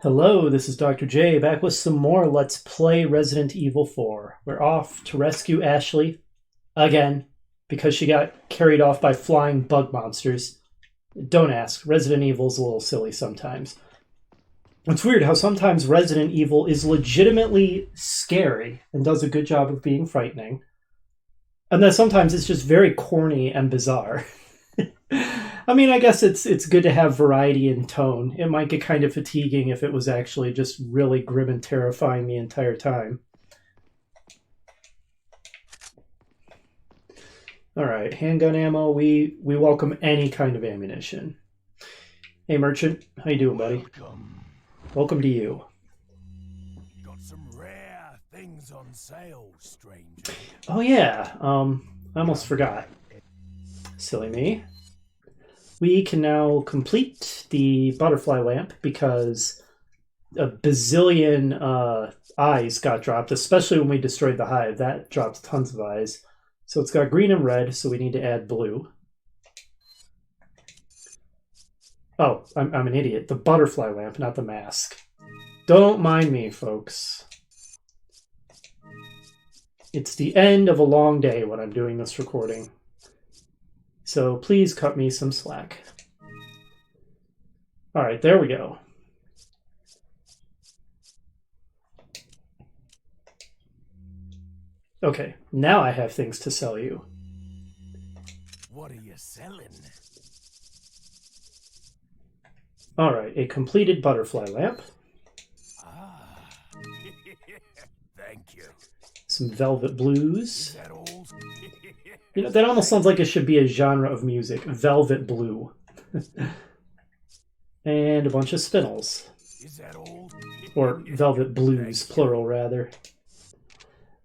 Hello, this is Dr. J, back with some more Let's Play Resident Evil 4. We're off to rescue Ashley, again, because she got carried off by flying bug monsters. Don't ask, Resident Evil's a little silly sometimes. It's weird how sometimes Resident Evil is legitimately scary and does a good job of being frightening, and then sometimes it's just very corny and bizarre. I mean, I guess it's good to have variety in tone. It might get kind of fatiguing if it was actually just really grim and terrifying the entire time. Alright, handgun ammo. We welcome any kind of ammunition. Hey, merchant. How you doing, buddy? Welcome to you. Got some rare things on sale, stranger. Oh, yeah. I almost forgot. Silly me. We can now complete the butterfly lamp because a bazillion eyes got dropped, especially when we destroyed the hive. That dropped tons of eyes. So it's got green and red, so we need to add blue. Oh, I'm an idiot. The butterfly lamp, not the mask. Don't mind me, folks. It's the end of a long day when I'm doing this recording. So please cut me some slack. All right, there we go. Okay, now I have things to sell you. What are you selling? All right, a completed butterfly lamp. Ah, thank you. Some velvet blues. Is that all? You know, that almost sounds like it should be a genre of music. Velvet blue. And a bunch of spinels. Is that all? Or velvet blues, plural, rather.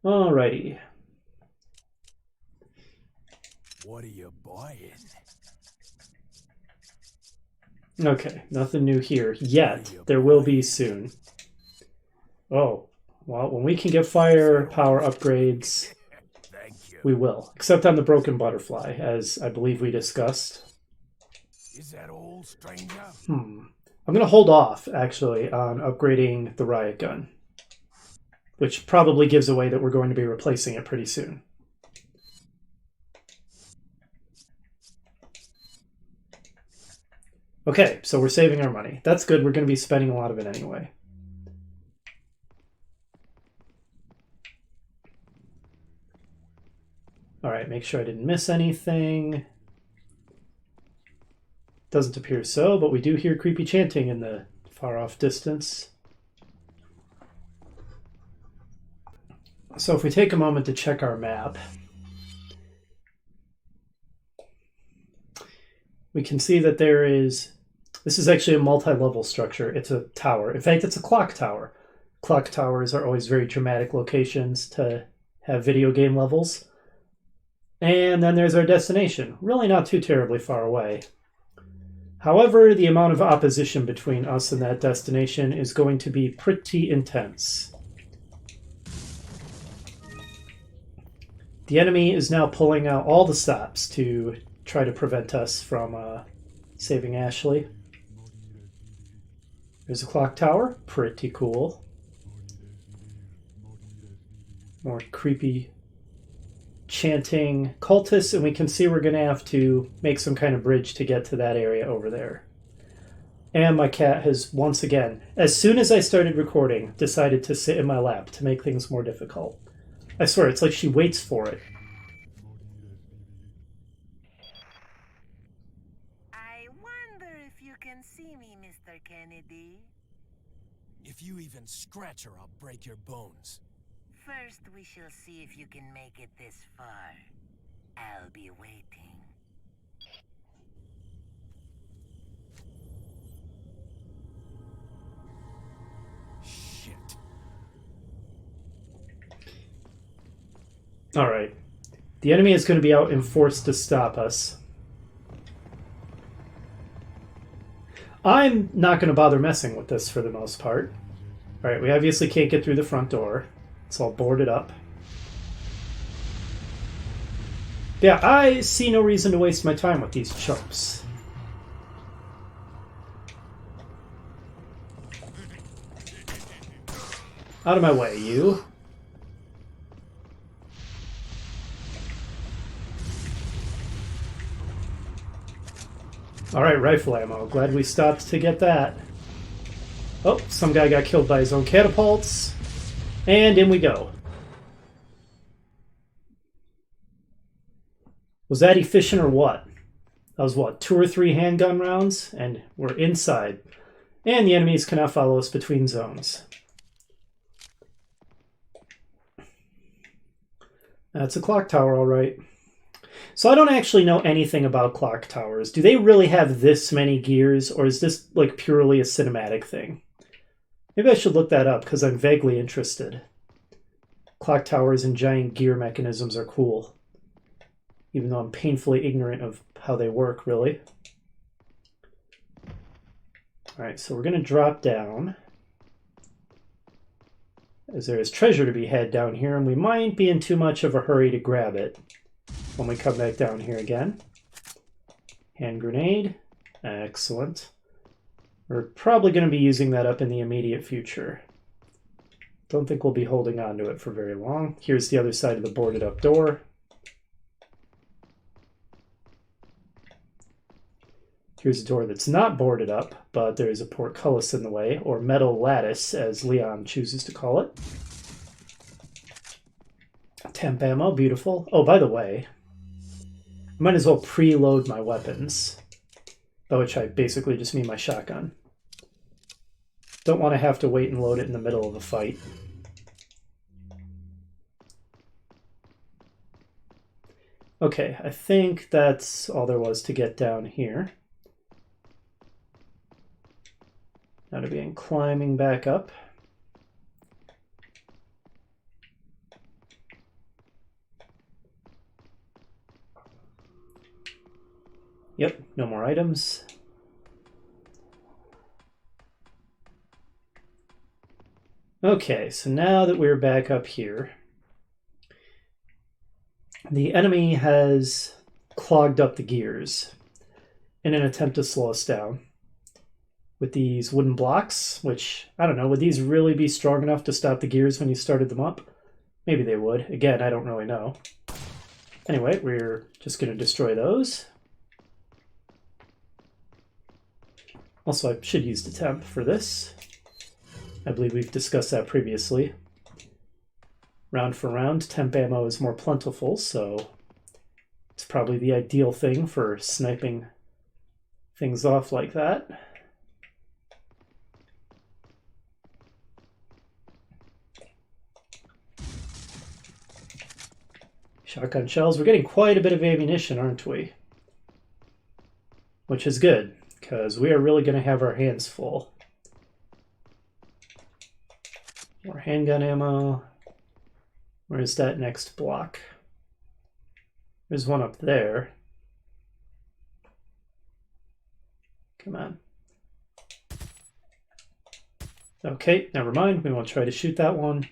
Alrighty. What are you buying? Okay, nothing new here yet. There will be soon. Oh, well, when we can get firepower upgrades, we will. Except on the broken butterfly, as I believe we discussed. Is that all, stranger? I'm going to hold off, actually, on upgrading the riot gun. Which probably gives away that we're going to be replacing it pretty soon. Okay, so we're saving our money. That's good. We're going to be spending a lot of it anyway. All right, make sure I didn't miss anything. Doesn't appear so, but we do hear creepy chanting in the far-off distance. So if we take a moment to check our map, we can see that there is... This is actually a multi-level structure. It's a tower. In fact, it's a clock tower. Clock towers are always very dramatic locations to have video game levels. And then there's our destination. Really not too terribly far away. However, the amount of opposition between us and that destination is going to be pretty intense. The enemy is now pulling out all the stops to try to prevent us from saving Ashley. There's a clock tower. Pretty cool. More creepy chanting cultists, and we can see we're going to have to make some kind of bridge to get to that area over there. And my cat has, once again, as soon as I started recording, decided to sit in my lap to make things more difficult. I swear, it's like she waits for it. I wonder if you can see me, Mr. Kennedy. If you even scratch her, I'll break your bones. First, we shall see if you can make it this far. I'll be waiting. Shit. Alright. The enemy is going to be out in force to stop us. I'm not going to bother messing with this for the most part. Alright, we obviously can't get through the front door. It's all boarded up. Yeah, I see no reason to waste my time with these chumps. Out of my way, you. Alright, rifle ammo. Glad we stopped to get that. Oh, some guy got killed by his own catapults. And in we go. Was that efficient or what? That was what, 2 or 3 handgun rounds? And we're inside. And the enemies cannot follow us between zones. That's a clock tower, all right. So I don't actually know anything about clock towers. Do they really have this many gears, or is this like purely a cinematic thing? Maybe I should look that up because I'm vaguely interested. Clock towers and giant gear mechanisms are cool. Even though I'm painfully ignorant of how they work, really. Alright, so we're going to drop down. As there is treasure to be had down here, and we might be in too much of a hurry to grab it when we come back down here again. Hand grenade. Excellent. We're probably going to be using that up in the immediate future. Don't think we'll be holding on to it for very long. Here's the other side of the boarded up door. Here's a door that's not boarded up, but there is a portcullis in the way, or metal lattice, as Leon chooses to call it. Temp ammo, beautiful. Oh, by the way, I might as well preload my weapons, by which I basically just mean my shotgun. Don't want to have to wait and load it in the middle of a fight. Okay, I think that's all there was to get down here. Now to begin climbing back up. Yep, no more items. Okay, so now that we're back up here, the enemy has clogged up the gears in an attempt to slow us down with these wooden blocks, which, I don't know, would these really be strong enough to stop the gears when you started them up? Maybe they would. Again, I don't really know. Anyway, we're just going to destroy those. Also, I should use the temp for this. I believe we've discussed that previously. Round for round, temp ammo is more plentiful, so it's probably the ideal thing for sniping things off like that. Shotgun shells. We're getting quite a bit of ammunition, aren't we? Which is good, because we are really going to have our hands full. More handgun ammo. Where's that next block? There's one up there. Come on. Okay, never mind. We won't try to shoot that one.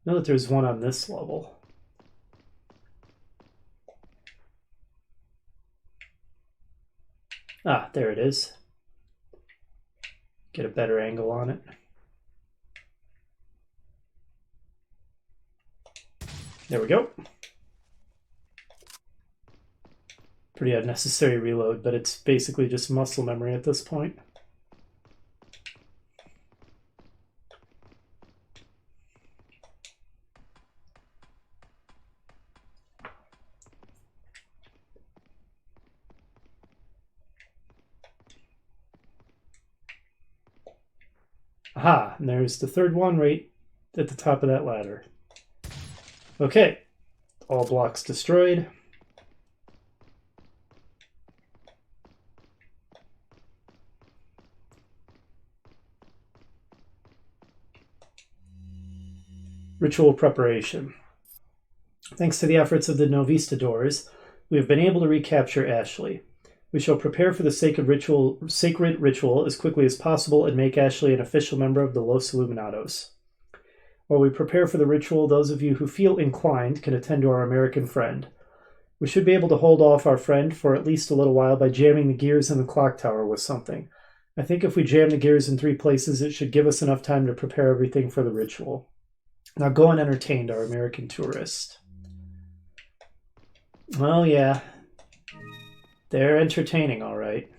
Know that there's one on this level. Ah, there it is. Get a better angle on it. There we go. Pretty unnecessary reload, but it's basically just muscle memory at this point. Aha, and there's the third one right at the top of that ladder. Okay, all blocks destroyed. Ritual preparation. Thanks to the efforts of the Novistadors, we have been able to recapture Ashley. We shall prepare for the sacred ritual as quickly as possible and make Ashley an official member of the Los Illuminados. While we prepare for the ritual, those of you who feel inclined can attend to our American friend. We should be able to hold off our friend for at least a little while by jamming the gears in the clock tower with something. I think if we jam the gears in 3 places, it should give us enough time to prepare everything for the ritual. Now go and entertain our American tourist. Well, yeah. They're entertaining, all right.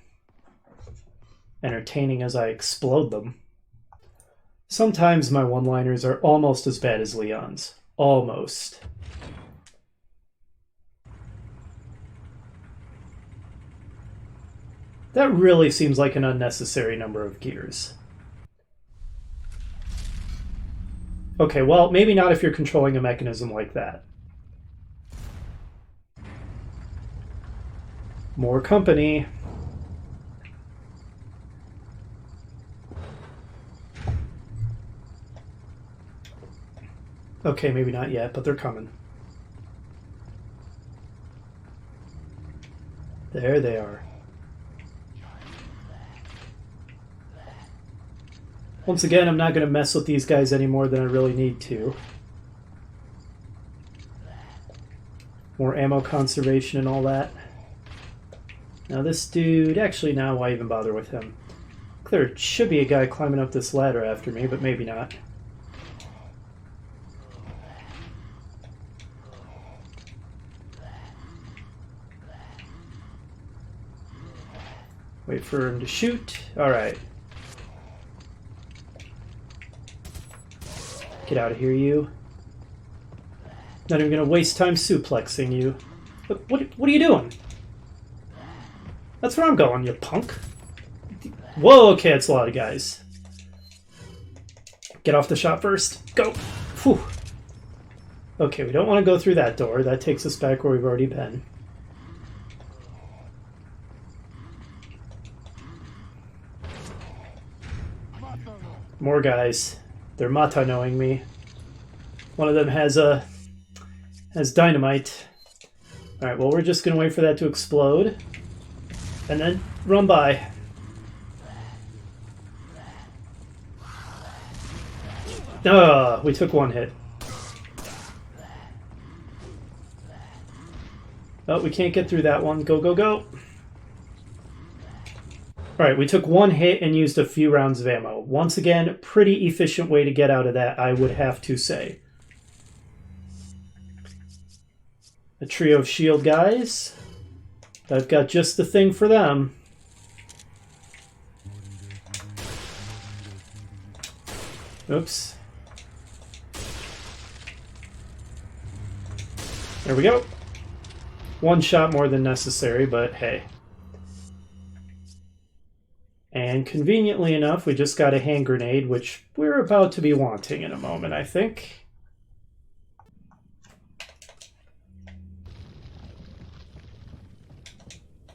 Entertaining as I explode them. Sometimes my one-liners are almost as bad as Leon's. Almost. That really seems like an unnecessary number of gears. Okay, well, maybe not if you're controlling a mechanism like that. More company. Okay, maybe not yet, but they're coming. There they are. Once again, I'm not going to mess with these guys any more than I really need to. More ammo conservation and all that. Now this dude, actually now why even bother with him? There should be a guy climbing up this ladder after me, but maybe not. Wait for him to shoot. Alright. Get out of here, you. Not even going to waste time suplexing you. What are you doing? That's where I'm going, you punk. Whoa, okay, that's a lot of guys. Get off the shot first. Go! Whew. Okay, we don't want to go through that door. That takes us back where we've already been. More guys. They're mata-knowing me. One of them has dynamite. Alright, well we're just gonna wait for that to explode. And then run by. We took one hit. Oh, we can't get through that one. Go, go, go. Alright, we took one hit and used a few rounds of ammo. Once again, pretty efficient way to get out of that, I would have to say. A trio of shield guys. I've got just the thing for them. Oops. There we go. One shot more than necessary, but hey. And conveniently enough, we just got a hand grenade, which we're about to be wanting in a moment, I think.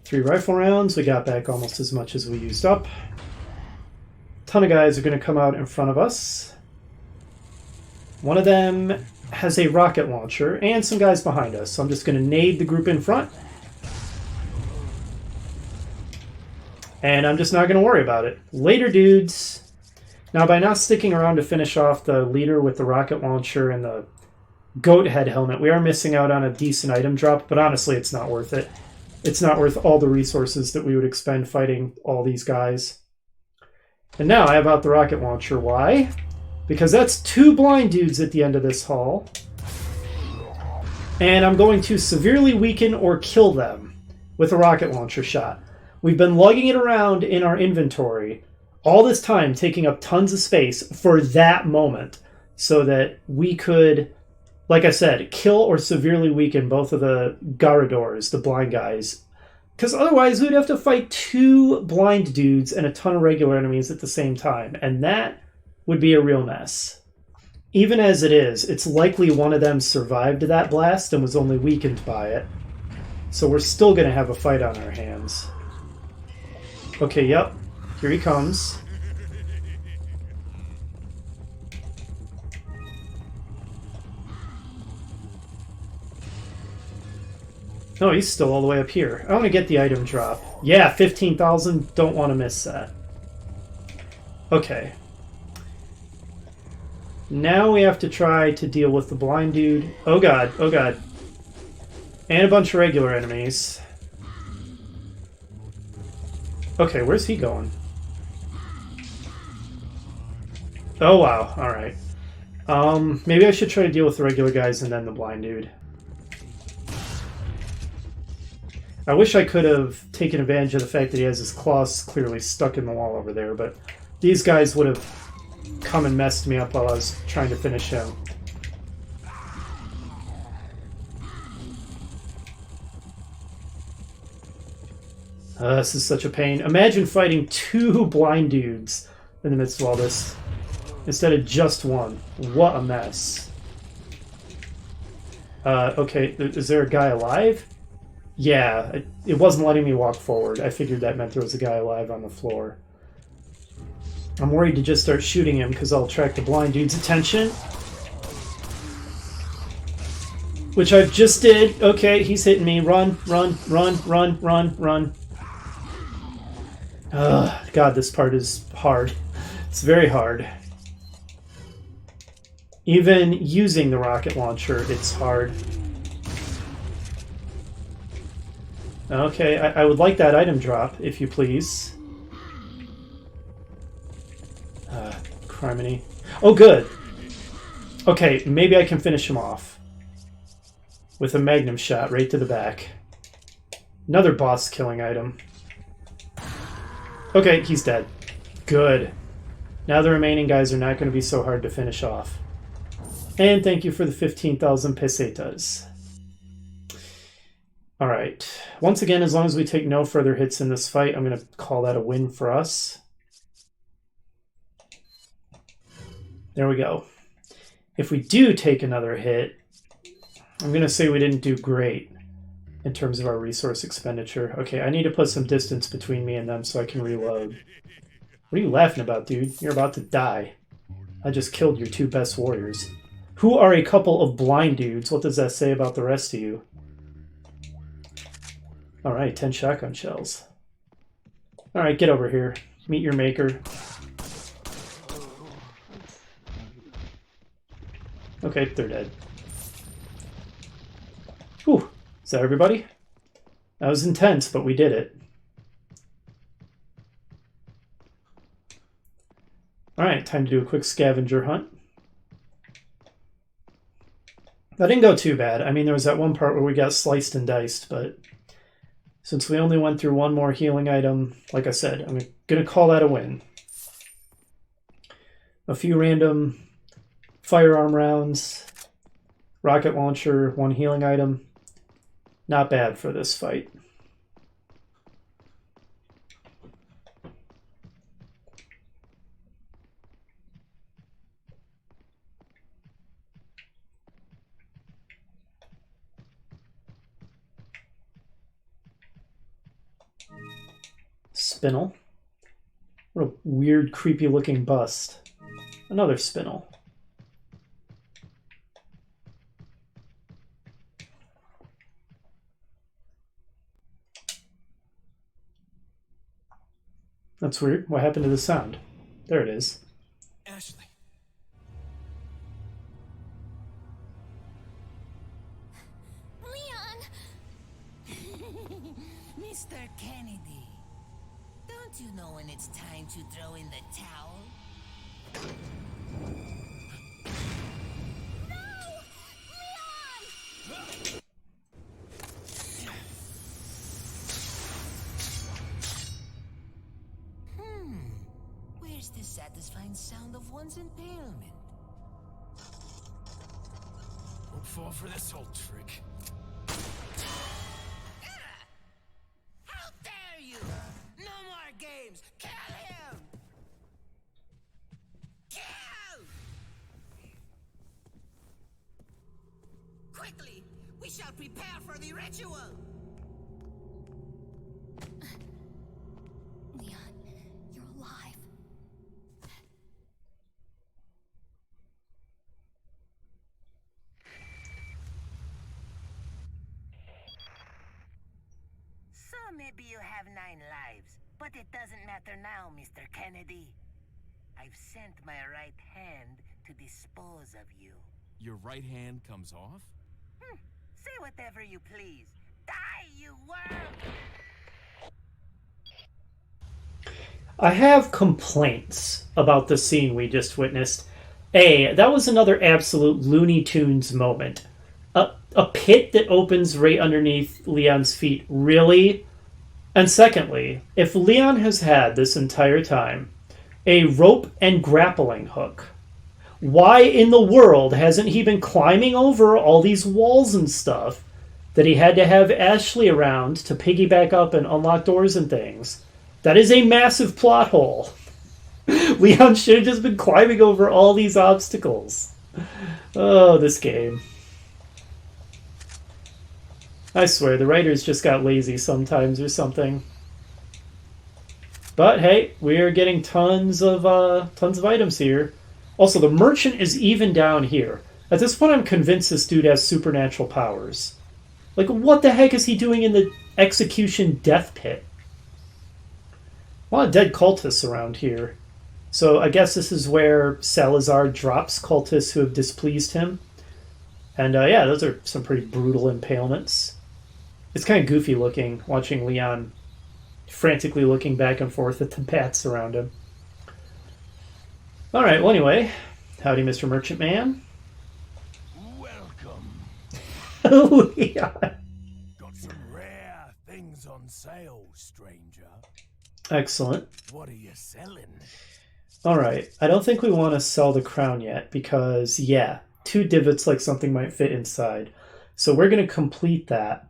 Three rifle rounds. We got back almost as much as we used up. A ton of guys are going to come out in front of us. One of them has a rocket launcher and some guys behind us, so I'm just going to nade the group in front. And I'm just not going to worry about it. Later, dudes. Now, by not sticking around to finish off the leader with the rocket launcher and the goat head helmet, we are missing out on a decent item drop, but honestly, it's not worth it. It's not worth all the resources that we would expend fighting all these guys. And now I have out the rocket launcher. Why? Because that's 2 blind dudes at the end of this hall. And I'm going to severely weaken or kill them with a rocket launcher shot. We've been lugging it around in our inventory all this time, taking up tons of space for that moment so that we could, like I said, kill or severely weaken both of the Garadors, the blind guys. Because otherwise we'd have to fight 2 blind dudes and a ton of regular enemies at the same time. And that would be a real mess. Even as it is, it's likely one of them survived that blast and was only weakened by it. So we're still going to have a fight on our hands. Okay, yep. Here he comes. Oh, he's still all the way up here. I want to get the item drop. Yeah, 15,000. Don't want to miss that. Okay. Now we have to try to deal with the blind dude. Oh god, oh god. And a bunch of regular enemies. Okay, where's he going? Oh wow, alright. Maybe I should try to deal with the regular guys and then the blind dude. I wish I could have taken advantage of the fact that he has his claws clearly stuck in the wall over there, but these guys would have come and messed me up while I was trying to finish him. This is such a pain. Imagine fighting two blind dudes in the midst of all this instead of just one. What a mess. Okay, is there a guy alive? Yeah, it wasn't letting me walk forward. I figured that meant there was a guy alive on the floor. I'm worried to just start shooting him because I'll attract the blind dude's attention. Which I just did. Okay, he's hitting me. Run, run, run, run, run, run. God, this part is hard. It's very hard. Even using the rocket launcher, it's hard. Okay, I would like that item drop, if you please. Criminy. Oh, good. Okay, maybe I can finish him off. With a magnum shot right to the back. Another boss-killing item. Okay, he's dead. Good. Now the remaining guys are not going to be so hard to finish off. And thank you for the 15,000 pesetas. Alright. Once again, as long as we take no further hits in this fight, I'm going to call that a win for us. There we go. If we do take another hit, I'm going to say we didn't do great in terms of our resource expenditure. Okay, I need to put some distance between me and them so I can reload. What are you laughing about, dude? You're about to die. I just killed your two best warriors. Who are a couple of blind dudes? What does that say about the rest of you? Alright, 10 shotgun shells. Alright, get over here. Meet your maker. Okay, they're dead. Whew. Is that everybody? That was intense, but we did it. Alright, time to do a quick scavenger hunt. That didn't go too bad. I mean, there was that one part where we got sliced and diced, but since we only went through one more healing item, like I said, I'm going to call that a win. A few random firearm rounds, rocket launcher, one healing item. Not bad for this fight. Spinel. What a weird, creepy looking bust. Another spinel. That's weird. What happened to the sound? There it is. Ashley. Leon! Mr. Kennedy, don't you know when it's time to throw in the towel? No! Leon! Where's the satisfying sound of one's impalement? Won't fall for this old trick. How dare you! No more games! Kill him! Kill! Quickly! We shall prepare for the ritual! Leon, you're alive. So maybe you have 9 lives, but it doesn't matter now, Mr. Kennedy. I've sent my right hand to dispose of you. Your right hand comes off? Say whatever you please. Die, you worm! I have complaints about the scene we just witnessed. A, that was another absolute Looney Tunes moment. A pit that opens right underneath Leon's feet. Really? And secondly, if Leon has had this entire time a rope and grappling hook, why in the world hasn't he been climbing over all these walls and stuff that he had to have Ashley around to piggyback up and unlock doors and things? That is a massive plot hole. Leon should have just been climbing over all these obstacles. Oh, this game. I swear, the writers just got lazy sometimes or something. But hey, we are getting tons of items here. Also, the merchant is even down here. At this point, I'm convinced this dude has supernatural powers. Like, what the heck is he doing in the execution death pit? A lot of dead cultists around here. So I guess this is where Salazar drops cultists who have displeased him. And yeah, those are some pretty brutal impalements. It's kind of goofy looking, watching Leon frantically looking back and forth at the bats around him. Alright, well anyway, howdy Mr. Merchant Man. Welcome. Leon. Got some rare things on sale, stranger. Excellent. What are you selling? Alright, I don't think we want to sell the crown yet because, yeah, 2 divots like something might fit inside. So we're going to complete that.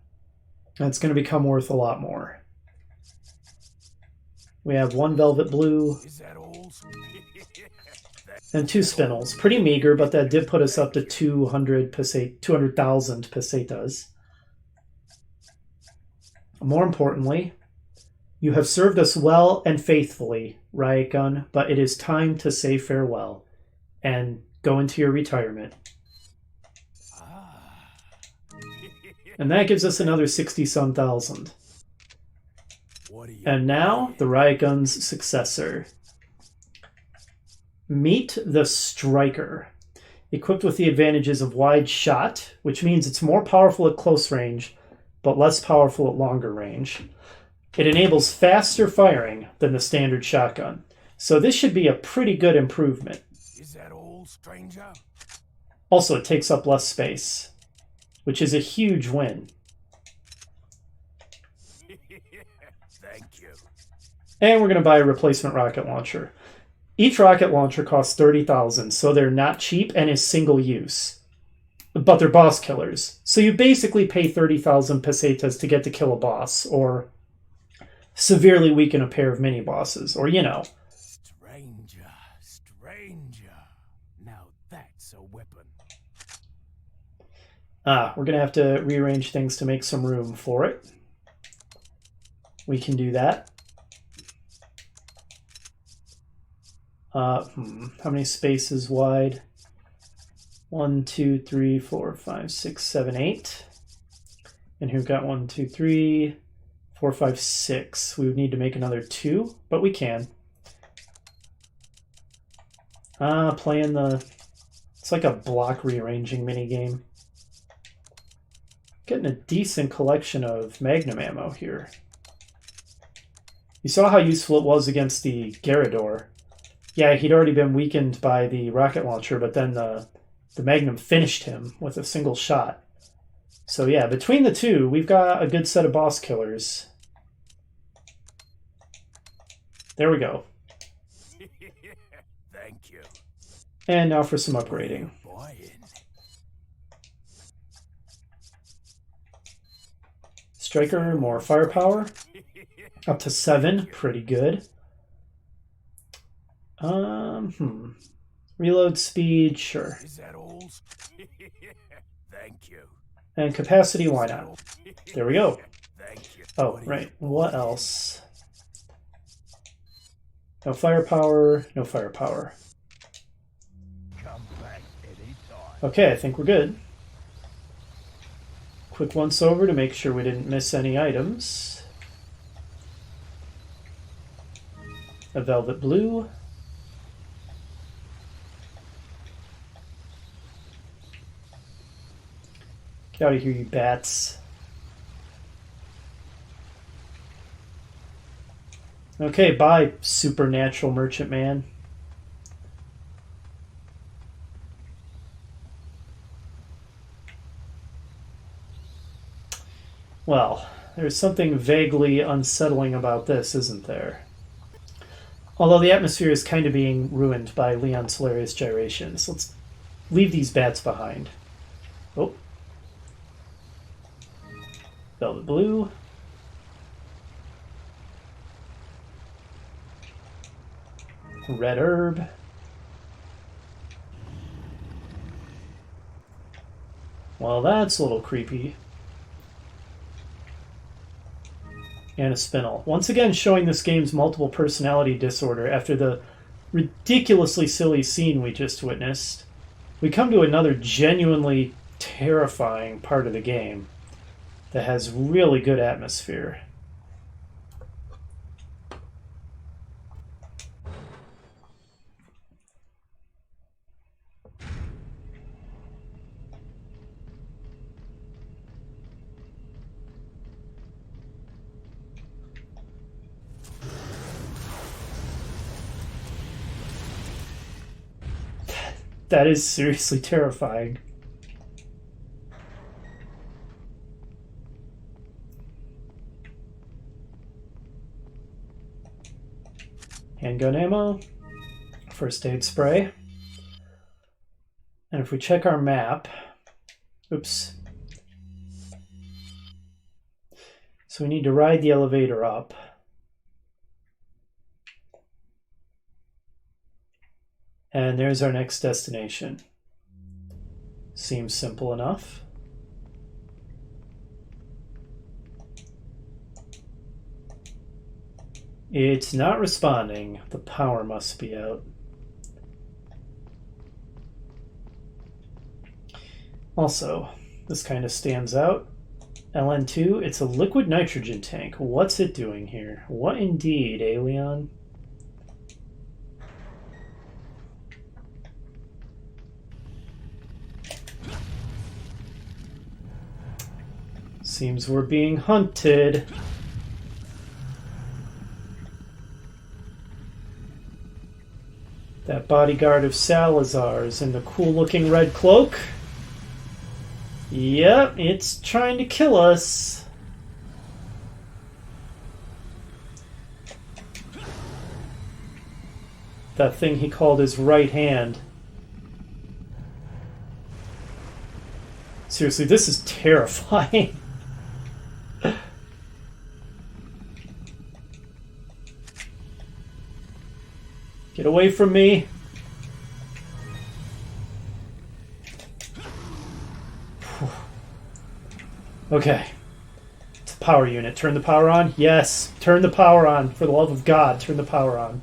And it's going to become worth a lot more. We have 1 velvet blue Is that all? and 2 spinels. Pretty meager, but that did put us up to 200,000 pesetas. More importantly, you have served us well and faithfully, Riot Gun, but it is time to say farewell and go into your retirement. And that gives us another 60-some thousand. And now, the Riot Gun's successor. Meet the Striker. Equipped with the advantages of wide shot, which means it's more powerful at close range, but less powerful at longer range. It enables faster firing than the standard shotgun. So this should be a pretty good improvement. Is that all, stranger? Also, it takes up less space, which is a huge win. Thank you. And we're going to buy a replacement rocket launcher. Each rocket launcher costs 30,000, so they're not cheap and is single use. But they're boss killers. So you basically pay 30,000 pesetas to get to kill a boss, or severely weaken a pair of mini-bosses, or, you know. Stranger, stranger. Now that's a weapon. We're going to have to rearrange things to make some room for it. We can do that. How many spaces wide? 1, 2, 3, 4, 5, 6, 7, 8. And here we've got 1, 2, 3, 4, 5, 6. We would need to make another 2, but we can. Playing the... It's like a block rearranging minigame. Getting a decent collection of Magnum ammo here. You saw how useful it was against the Garrador. Yeah, he'd already been weakened by the rocket launcher, but then the Magnum finished him with a single shot. So yeah, between the two, we've got a good set of boss killers. There we go. Thank you. And now for some upgrading. Striker, more firepower. Up to 7, pretty good. Reload speed, sure. Is that all? Thank you. And capacity, why not? There we go. Thank you. Oh, right. What else? No firepower, no firepower. Come back anytime. Okay, I think we're good. Quick once over to make sure we didn't miss any items. A velvet blue. Get out of here, you bats. Okay, bye, supernatural merchant man. Well, there's something vaguely unsettling about this, isn't there? Although the atmosphere is kind of being ruined by Leon's hilarious gyrations. Let's leave these bats behind. Oh. Velvet blue. Red herb. Well, that's a little creepy. And a spinel. Once again, showing this game's multiple personality disorder after the ridiculously silly scene we just witnessed. We come to another genuinely terrifying part of the game that has really good atmosphere. That is seriously terrifying. Handgun ammo. First aid spray. And if we check our map... Oops. So we need to ride the elevator up. And there's our next destination. Seems simple enough. It's not responding. The power must be out. Also, this kind of stands out. LN2, it's a liquid nitrogen tank. What's it doing here? What indeed, Alien? Seems we're being hunted. That bodyguard of Salazar's in the cool-looking red cloak. Yep, it's trying to kill us. That thing he called his right hand. Seriously, this is terrifying. Get away from me. Okay. It's a power unit. Turn the power on? Yes. Turn the power on. For the love of God, turn the power on.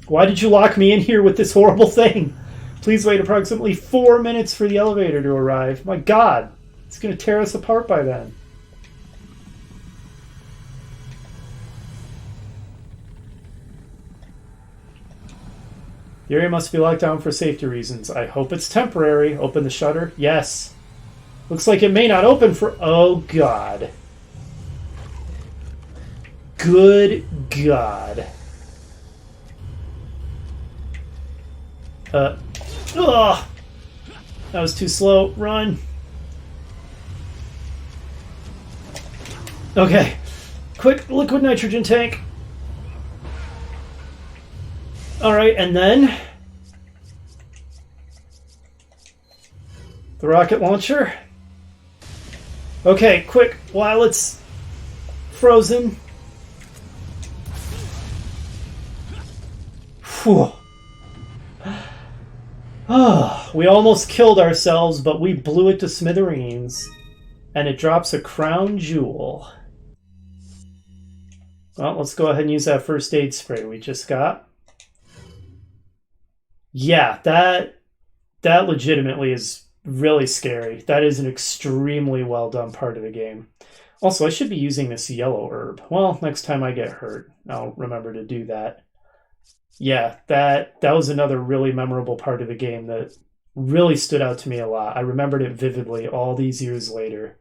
Why did you lock me in here with this horrible thing? Please wait approximately 4 minutes for the elevator to arrive. My God. It's going to tear us apart by then. The area must be locked down for safety reasons. I hope it's temporary. Open the shutter. Yes. Looks like it may not open for... Oh, God. Good God. Ugh. That was too slow. Run. Okay. Quick, liquid nitrogen tank. Alright, and then... the rocket launcher. Okay, quick, while it's frozen. Whew. Oh, we almost killed ourselves, but we blew it to smithereens. And it drops a crown jewel. Well, let's go ahead and use that first aid spray we just got. Yeah, that legitimately is really scary. That is an extremely well done part of the game. Also, I should be using this yellow herb. Well, next time I get hurt, I'll remember to do that. Yeah, that was another really memorable part of the game that really stood out to me a lot. I remembered it vividly all these years later.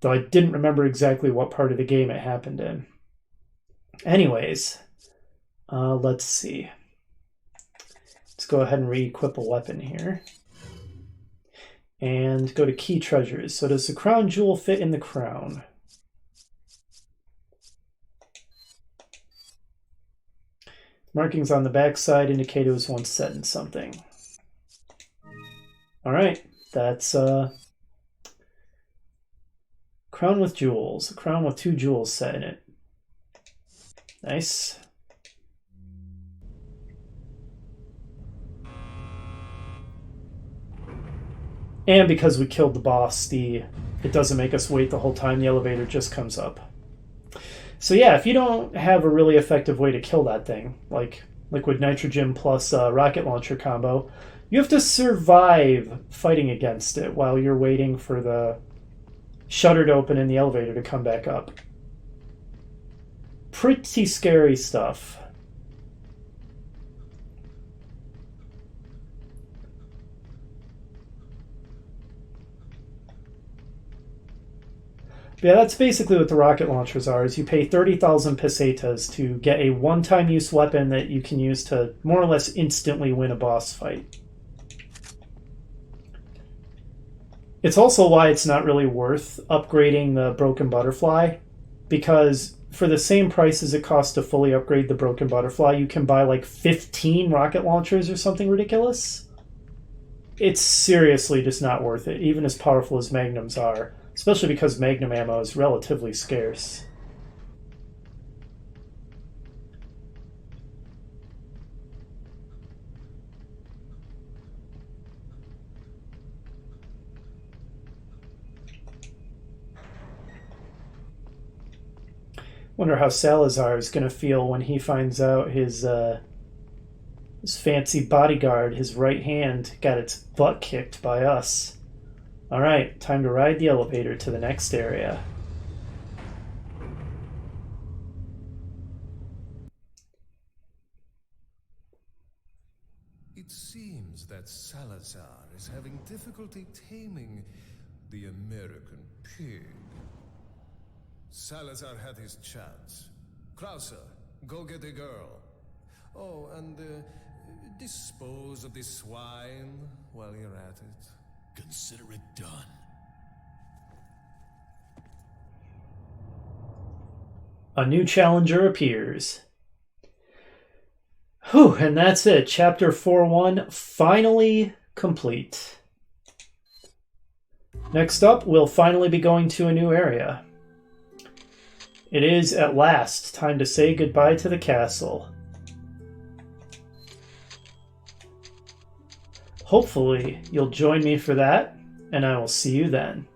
Though I didn't remember exactly what part of the game it happened in. Anyways, let's see. Let's go ahead and re-equip a weapon here. And go to key treasures. So does the crown jewel fit in the crown? Markings on the backside indicate it was once set in something. Alright, that's crown with jewels. A crown with 2 jewels set in it. Nice. And because we killed the boss, it doesn't make us wait the whole time. The elevator just comes up. So yeah, if you don't have a really effective way to kill that thing, like liquid nitrogen plus rocket launcher combo, you have to survive fighting against it while you're waiting for the shutter to open and the elevator to come back up. Pretty scary stuff. Yeah, that's basically what the rocket launchers are, is you pay 30,000 pesetas to get a one-time use weapon that you can use to more or less instantly win a boss fight. It's also why it's not really worth upgrading the Broken Butterfly, because for the same price as it costs to fully upgrade the Broken Butterfly, you can buy like 15 rocket launchers or something ridiculous. It's seriously just not worth it, even as powerful as Magnums are. Especially because Magnum ammo is relatively scarce. Wonder how Salazar is going to feel when he finds out his fancy bodyguard, his right hand, got its butt kicked by us. Alright, time to ride the elevator to the next area. It seems that Salazar is having difficulty taming the American pig. Salazar had his chance. Krauser, go get the girl. Oh, and dispose of the swine while you're at it. Consider it done. A new challenger appears. Whew, and that's it. Chapter 4.1 finally complete. Next up, we'll finally be going to a new area. It is, at last, time to say goodbye to the castle. Hopefully, you'll join me for that, and I will see you then.